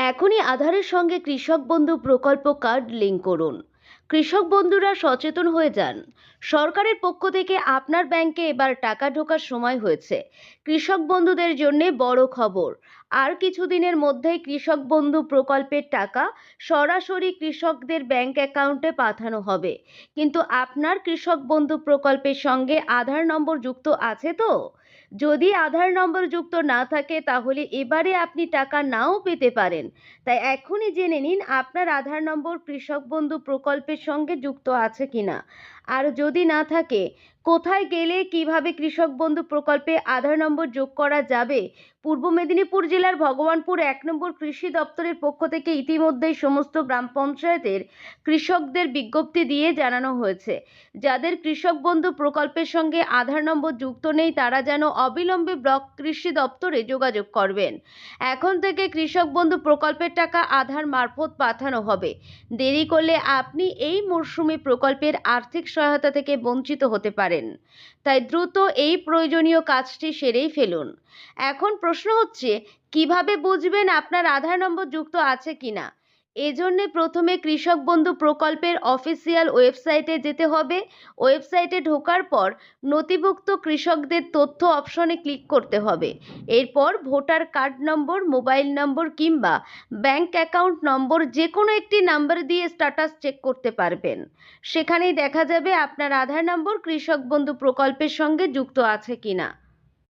এখনই আধারের সঙ্গে কৃষক বন্ধু প্রকল্প কার্ড লিঙ্ক করুন। কৃষক বন্ধুরা সচেতন হয়ে যান। সরকারের পক্ষ থেকে আপনার ব্যাংকে এবার টাকা ঢোকার সময় হয়েছে। কৃষক বন্ধুদের জন্য বড় খবর। আর কিছুদিনের মধ্যেই কৃষক বন্ধু প্রকল্পের টাকা সরাসরি কৃষকদের ব্যাংক অ্যাকাউন্টে পাঠানো হবে। কিন্তু আপনার কৃষক বন্ধু প্রকল্পের সঙ্গে আধার নম্বর যুক্ত আছে তো? যদি আধার নম্বর যুক্ত না থাকে তাহলে এবারে আপনি টাকা নাও পেতে পারেন। তাই এখনই জেনে নিন আপনার আধার নম্বর কৃষক বন্ধু প্রকল্পের সঙ্গে যুক্ত আছে কিনা। আর যদি না থাকে, কোথায় গেলে কিভাবে কৃষক বন্ধু প্রকল্পে আধার নম্বর যোগ করা যাবে। পূর্ব মেদিনীপুর জেলার ভগবানপুর 1 নম্বর কৃষি দপ্তরের পক্ষ থেকে ইতিমধ্যেই সমস্ত গ্রাম পঞ্চায়েতের কৃষকদের বিজ্ঞপ্তি দিয়ে জানানো হয়েছে, যাদের কৃষক বন্ধু প্রকল্পের সঙ্গে আধার নম্বর যুক্ত নেই তারা যেন অবিলম্বে ব্লক কৃষি দপ্তরে যোগাযোগ করবেন। এখন থেকে কৃষক বন্ধু প্রকল্পের টাকা আধার মারফত পাঠানো হবে। দেরি করলে আপনি এই মরশুমে প্রকল্পের আর্থিক সহায়তা থেকে বঞ্চিত হতে পারেন। তাই দ্রুত এই প্রয়োজনীয় কাজটি সেরেই ফেলুন। এখন প্রশ্ন হচ্ছে, কিভাবে বুঝবেন আপনার আধার নম্বর যুক্ত আছে কিনা। এজন্যে প্রথমে কৃষক বন্ধু প্রকল্পের অফিসিয়াল ওয়েবসাইটে যেতে হবে। ওয়েবসাইটে ঢোকার পর নথিভুক্ত কৃষকদের তথ্য অপশনে ক্লিক করতে হবে। এরপর ভোটার কার্ড নম্বর, মোবাইল নম্বর কিংবা ব্যাংক অ্যাকাউন্ট নম্বর যে কোনো একটি নাম্বার দিয়ে স্ট্যাটাস চেক করতে পারবেন। সেখানেই দেখা যাবে আপনার আধার নম্বর কৃষক বন্ধু প্রকল্পের সঙ্গে যুক্ত আছে কিনা।